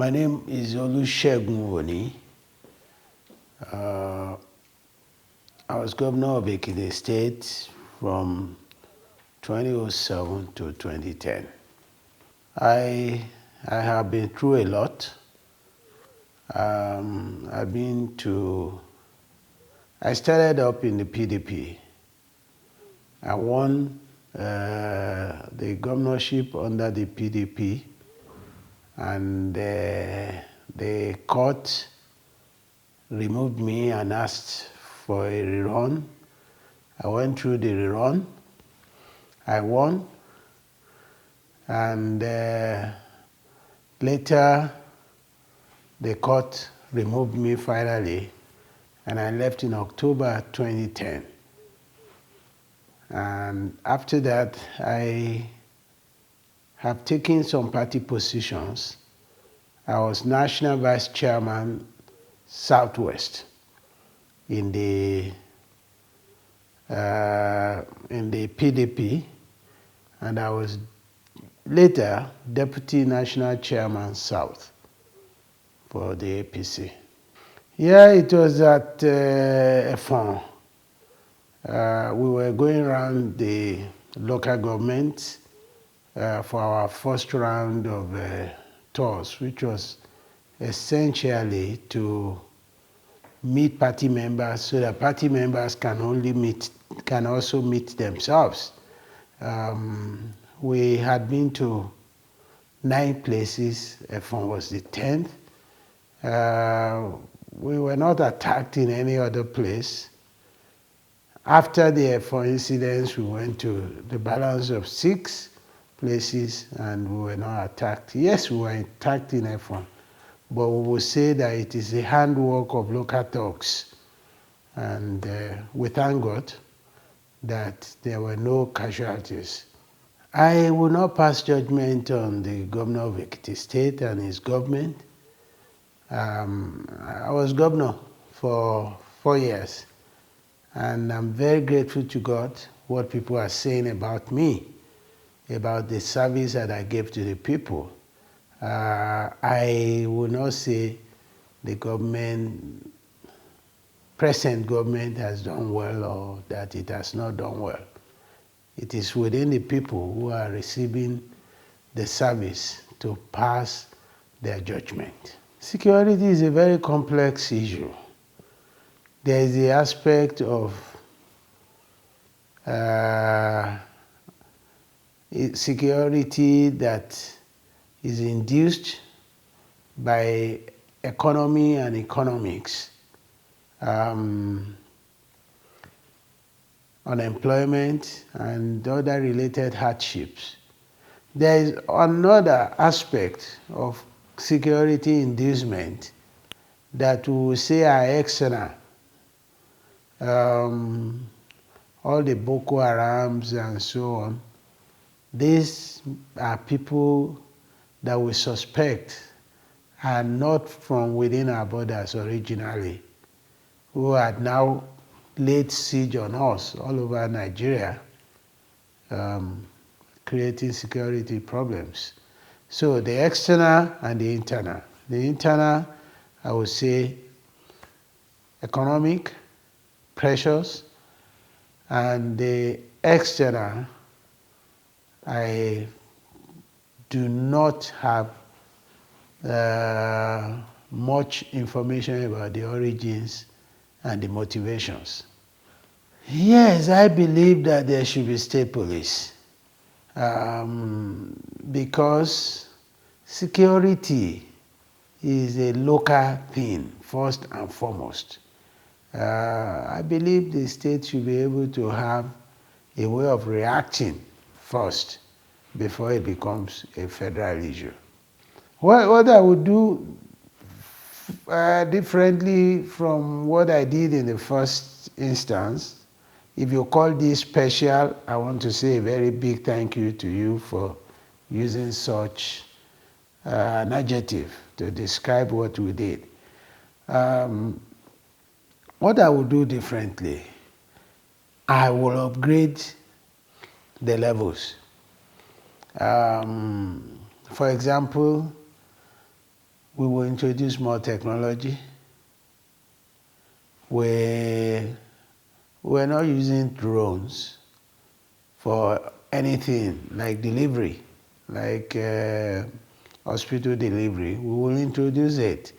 My name is Segun Oni. I was governor of Ekiti State from 2007 to 2010. I have been through a lot. I started up in the PDP. I won the governorship under the PDP, and the court removed me and asked for a rerun. I went through the rerun. I won, and later the court removed me finally, and I left in October 2010. And after that, I have taken some party positions. I was National Vice Chairman Southwest in the PDP, and I was later Deputy National Chairman South for the APC. Yeah, it was at a farm. We were going around the local government for our first round of tours, which was essentially to meet party members so that party members can also meet themselves. We had been to 9 places. Efon was the 10th. We were not attacked in any other place. After the Efon incidents, we went to the balance of 6 places and we were not attacked. Yes, we were attacked in Efon, but we will say that it is the handwork of local thugs. And we thank God that there were no casualties. I will not pass judgment on the governor of Ekiti State and his government. I was governor for 4 years, and I'm very grateful to God what people are saying about me, about the service that I gave to the people. I will not say the present government has done well or that it has not done well. It is within the people who are receiving the service to pass their judgment. Security is a very complex issue. There is the aspect of security that is induced by economy and economics, unemployment and other related hardships. There is another aspect of security inducement that we will say are external. All the Boko Harams and so on, these are people that we suspect are not from within our borders originally, who had now laid siege on us all over Nigeria, creating security problems. So the external and the internal. The internal, I would say, economic pressures, and the external, I do not have much information about the origins and the motivations. Yes, I believe that there should be state police because security is a local thing, first and foremost. I believe the state should be able to have a way of reacting first before it becomes a federal issue. What I would do differently from what I did in the first instance, if you call this special, I want to say a very big thank you to you for using such an adjective to describe what we did. What I will do differently, I will upgrade the levels. For example, We will introduce more technology. We're not using drones for anything like delivery, like hospital delivery. We will introduce it.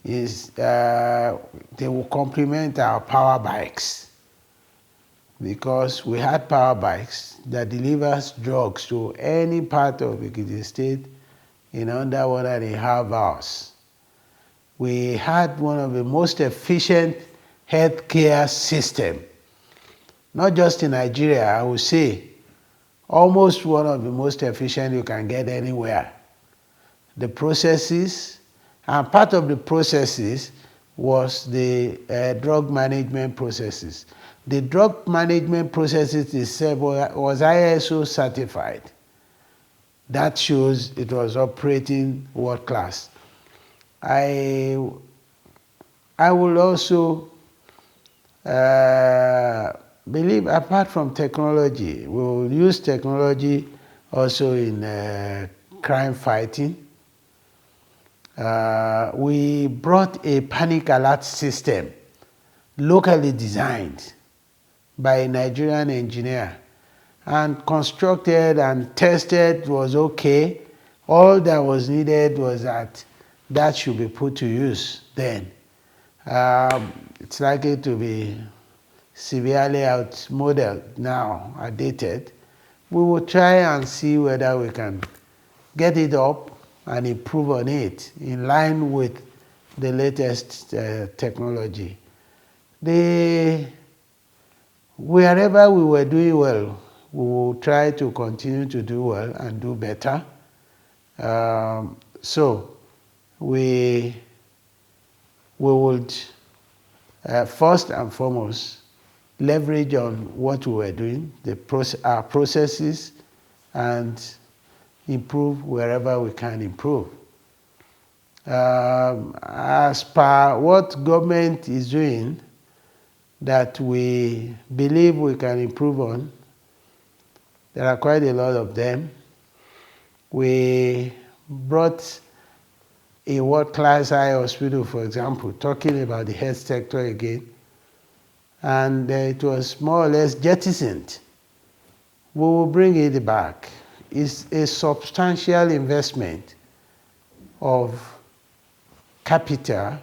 They will complement our power bikes, because we had power bikes that delivers drugs to any part of Ekiti State in under 1.5 hours. We had one of the most efficient healthcare system, not just in Nigeria, I would say, almost one of the most efficient you can get anywhere. The processes, and part of the processes was the drug management processes. The drug management processes itself was ISO certified. That shows it was operating world class. I will also believe, apart from technology, we will use technology also in crime fighting. We brought a panic alert system locally designed by a Nigerian engineer and constructed and tested. Was okay. All that was needed was that should be put to use then. It's likely to be severely outmoded now, outdated. We will try and see whether we can get it up and improve on it in line with the latest technology. Wherever we were doing well, we will try to continue to do well and do better. So we would first and foremost leverage on what we were doing, our processes, and improve wherever we can improve. As per what government is doing that we believe we can improve on, there are quite a lot of them. We brought a world-class eye hospital, for example, talking about the health sector again, and it was more or less jettisoned. We will bring it back. It's a substantial investment of capital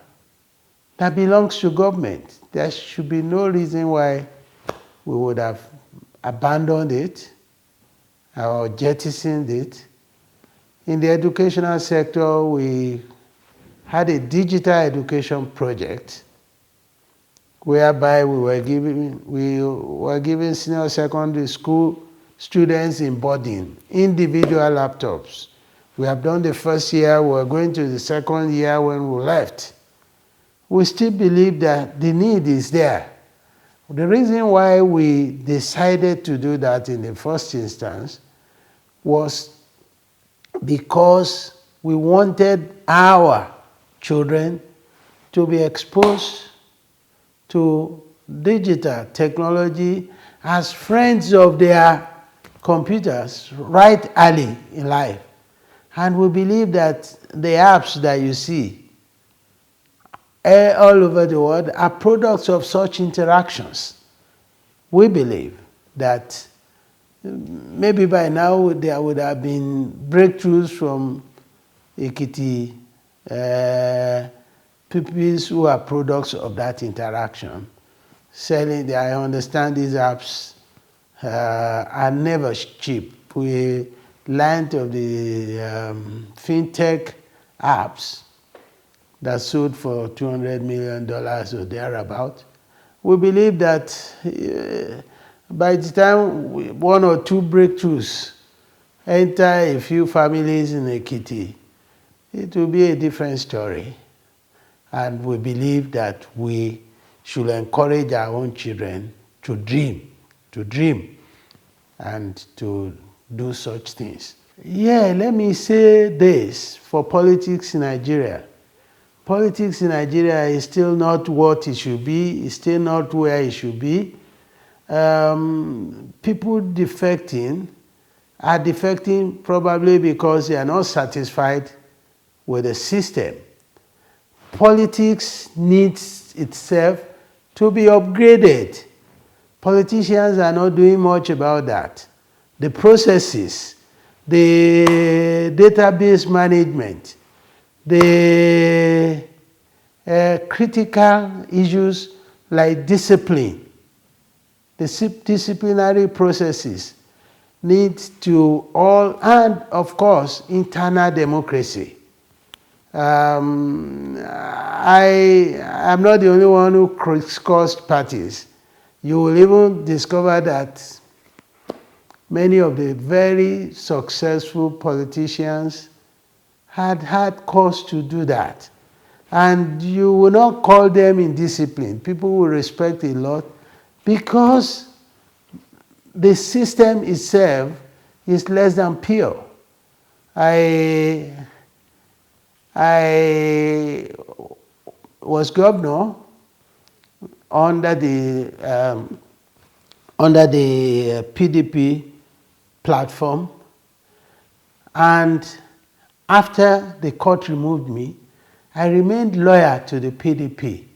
that belongs to government. There should be no reason why we would have abandoned it or jettisoned it. In the educational sector, we had a digital education project whereby we were giving senior secondary school students in boarding individual laptops. We have done the first year, we are going to the second year when we left. We still believe that the need is there. The reason why we decided to do that in the first instance was because we wanted our children to be exposed to digital technology as friends of their computers right early in life. And we believe that the apps that you see all over the world are products of such interactions. We believe that maybe by now there would have been breakthroughs from Ekiti pupils who are products of that interaction. Selling, I understand these apps are never cheap. We learned of the fintech apps that sold for $200 million or thereabout. We believe that by the time one or two breakthroughs enter a few families in Ekiti, it will be a different story. And we believe that we should encourage our own children to dream, and to do such things. Yeah, let me say this for politics in Nigeria. Politics in Nigeria is still not what it should be, it's still not where it should be. People defecting are defecting probably because they are not satisfied with the system. politics needs itself to be upgraded. Politicians are not doing much about that. The processes, the database management, the critical issues like discipline, the disciplinary processes need to all, and of course, internal democracy. I'm not the only one who crisscrossed parties. You will even discover that many of the very successful politicians had cause to do that. And you will not call them indisciplined. People will respect a lot because the system itself is less than pure. I was governor under the PDP platform, and after the court removed me, I remained loyal to the PDP,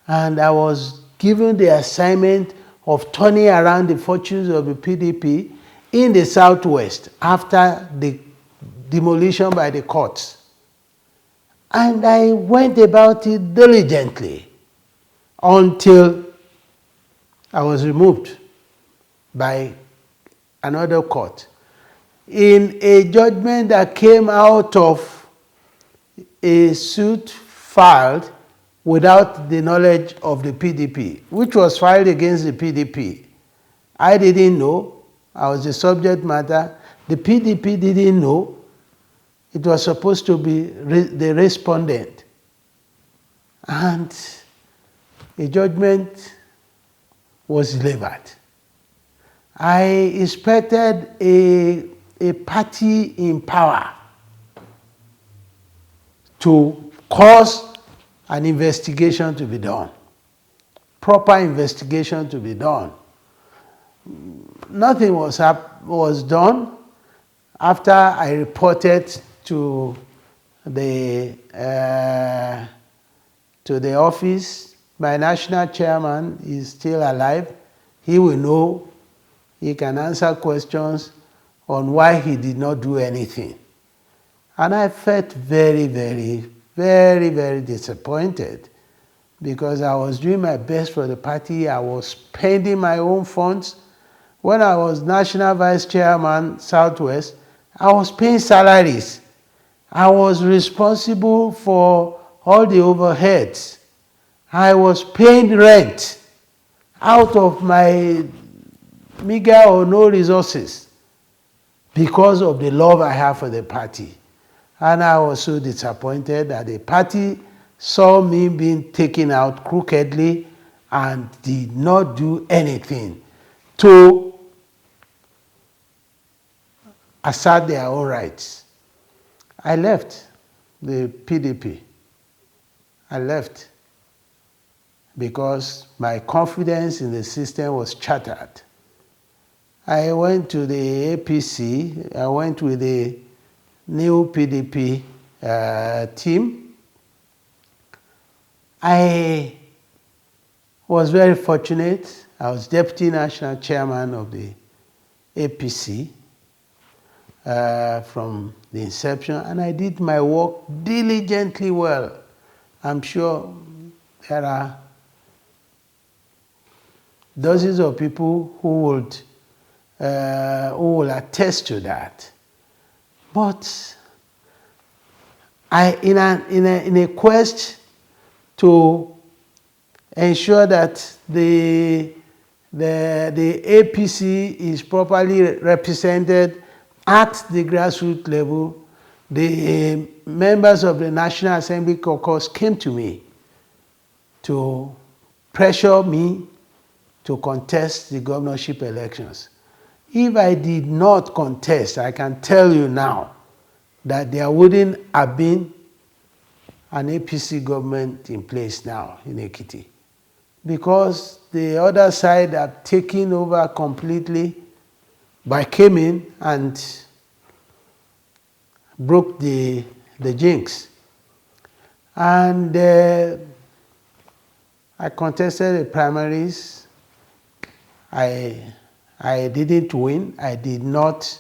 and I was given the assignment of turning around the fortunes of the PDP in the Southwest after the demolition by the courts. And I went about it diligently until I was removed by another court in a judgment that came out of a suit filed without the knowledge of the PDP, which was filed against the PDP. I didn't know. I was the subject matter. The PDP didn't know. It was supposed to be the respondent. And a judgment was delivered. I expected a party in power to cause an investigation to be done, proper investigation to be done. Nothing was done. After I reported to the office, my national chairman is still alive. He will know. He can answer questions on why he did not do anything. And I felt very, very, very, very disappointed because I was doing my best for the party. I was spending my own funds. When I was national vice chairman, Southwest, I was paying salaries. I was responsible for all the overheads. I was paying rent out of my meager or no resources because of the love I have for the party. And I was so disappointed that the party saw me being taken out crookedly and did not do anything to assert their own rights. I left the PDP. I left because my confidence in the system was shattered. I went to the APC. I went with the new PDP team. I was very fortunate. I was deputy national chairman of the APC from the inception, and I did my work diligently well. I'm sure there are dozens of people who will attest to that. But in a quest to ensure that the APC is properly represented at the grassroots level, the members of the National Assembly caucus came to me to pressure me to contest the governorship elections. If I did not contest, I can tell you now that there wouldn't have been an APC government in place now in Ekiti, because the other side have taken over completely. By came in and broke the jinx. And I contested the primaries. I didn't win. I did not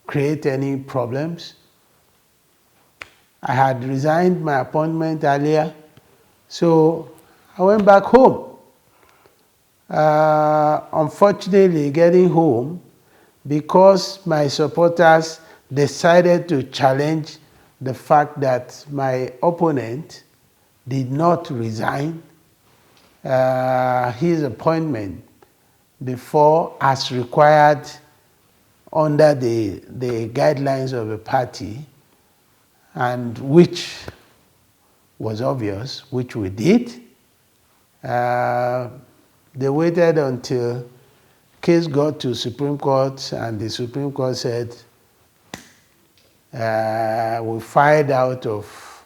create any problems. I had resigned my appointment earlier, so I went back home. Unfortunately, getting home, because my supporters decided to challenge the fact that my opponent did not resign his appointment before, as required under the guidelines of the party, and which was obvious, which we did. They waited until case got to Supreme Court, and the Supreme Court said, we filed out of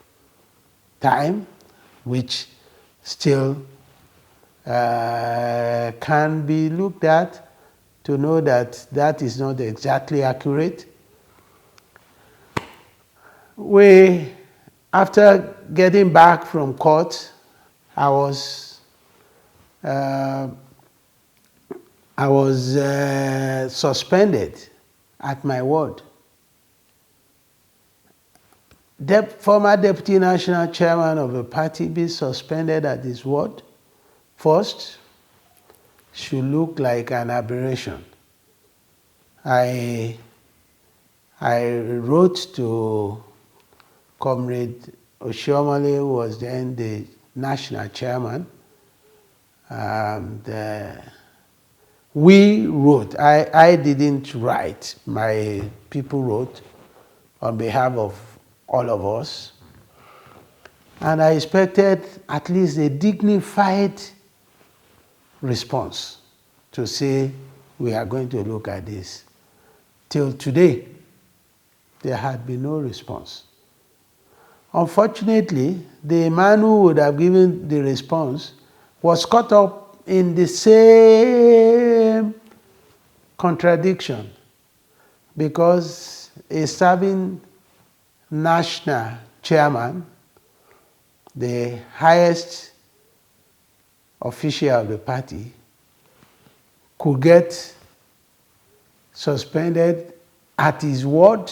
time, which still can be looked at to know that that is not exactly accurate. After getting back from court, I was suspended at my ward. Former deputy national chairman of a party be suspended at his ward first should look like an aberration. I wrote to Comrade Oshiomhole, who was then the national chairman, and we wrote. I didn't write. My people wrote on behalf of all of us. And I expected at least a dignified response to say, we are going to look at this. Till today, there had been no response. Unfortunately, the man who would have given the response was caught up in the same contradiction, because a serving national chairman, the highest official of the party, could get suspended at his word,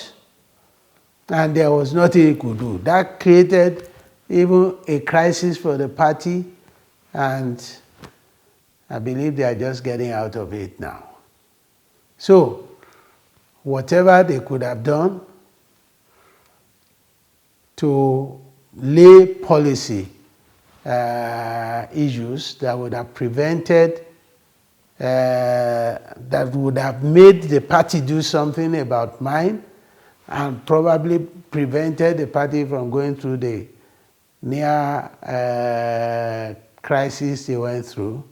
and there was nothing he could do. That created even a crisis for the party, and I believe they are just getting out of it now. So, whatever they could have done to lay policy issues that would have prevented, that would have made the party do something about mine, and probably prevented the party from going through the near crisis they went through,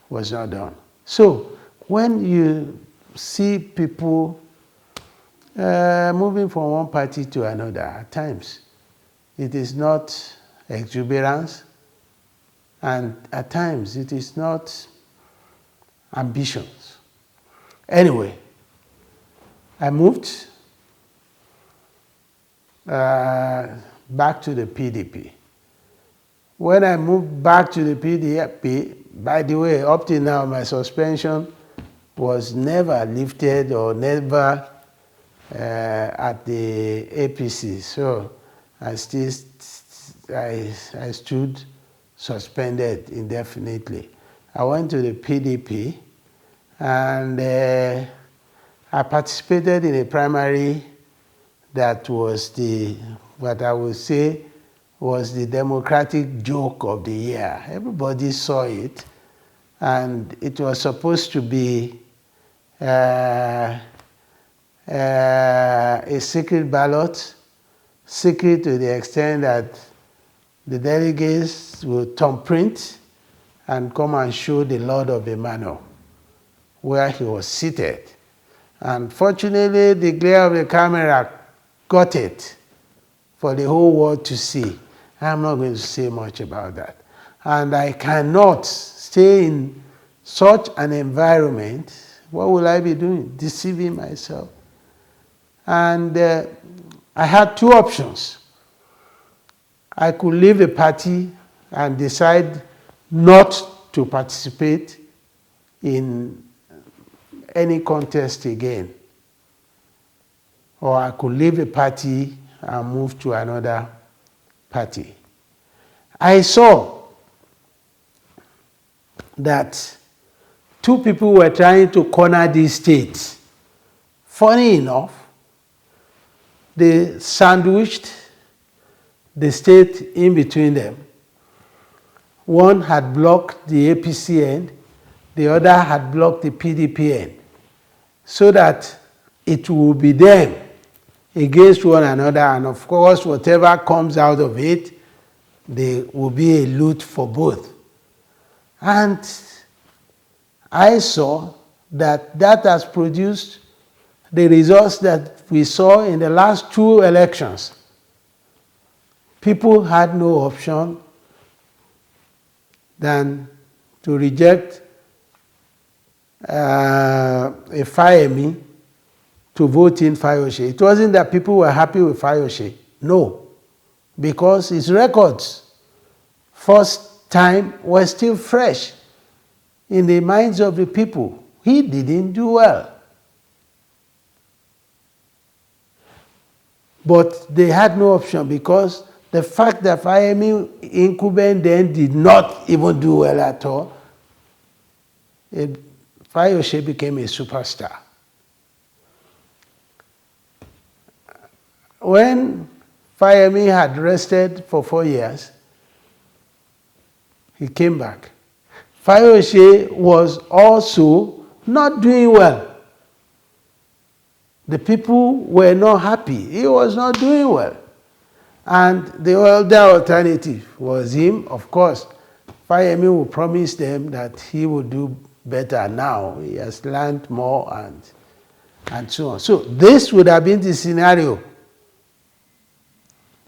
was not done. So when you see people moving from one party to another, at times it is not exuberance, and at times it is not ambitions. Anyway, I moved back to the PDP. When I moved back to the PDP, by the way, up till now, my suspension was never lifted or never at the APC. So I stood suspended indefinitely. I went to the PDP, and I participated in a primary that was what I would say was the democratic joke of the year. Everybody saw it, and it was supposed to be a secret ballot, secret to the extent that the delegates would thumbprint and come and show the Lord of Emmanuel where he was seated. And fortunately, the glare of the camera got it for the whole world to see. I'm not going to say much about that. And I cannot stay in such an environment. What will I be doing? Deceiving myself. And I had two options. I could leave the party and decide not to participate in any contest again. Or I could leave the party and move to another party. I saw that two people were trying to corner these states. Funny enough, they sandwiched the state in between them. One had blocked the APC end, the other had blocked the PDP end, so that it will be them against one another, and of course, whatever comes out of it, there will be a loot for both. And I saw that that has produced the results that we saw in the last two elections. People had no option than to reject a Fayemi to vote in Fayose. It wasn't that people were happy with Fayose. No. Because his records, first time, were still fresh in the minds of the people. He didn't do well. But they had no option because the fact that Fayemi incumbent then did not even do well at all, Fayose became a superstar. When Fayemi had rested for 4 years, he came back. Fayose was also not doing well. The people were not happy. He was not doing well. And the other alternative was him. Of course, Fayemi will promise them that he will do better now. He has learned more and so on. So this would have been the scenario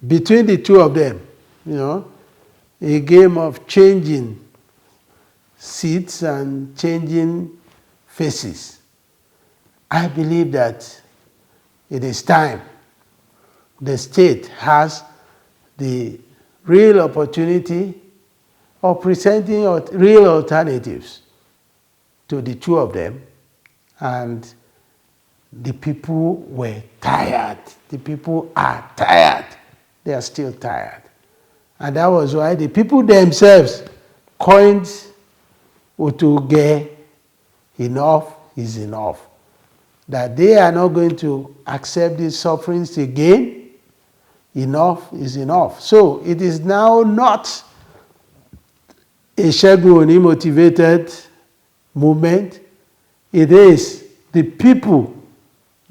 between the two of them, you know, a game of changing seats and changing faces. I believe that it is time the state has the real opportunity of presenting real alternatives to the two of them, and the people were tired. The people are tired. They are still tired. And that was why the people themselves coined Otoge, enough is enough. That they are not going to accept these sufferings again. Enough is enough. So it is now not a Segun Oni motivated movement. It is the people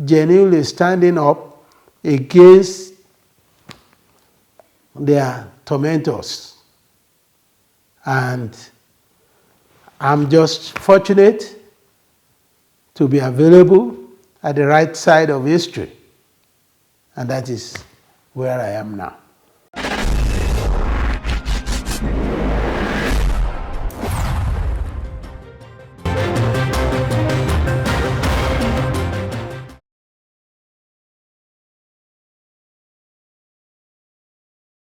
genuinely standing up against their tormentors. And I'm just fortunate to be available at the right side of history. And that is where I am now.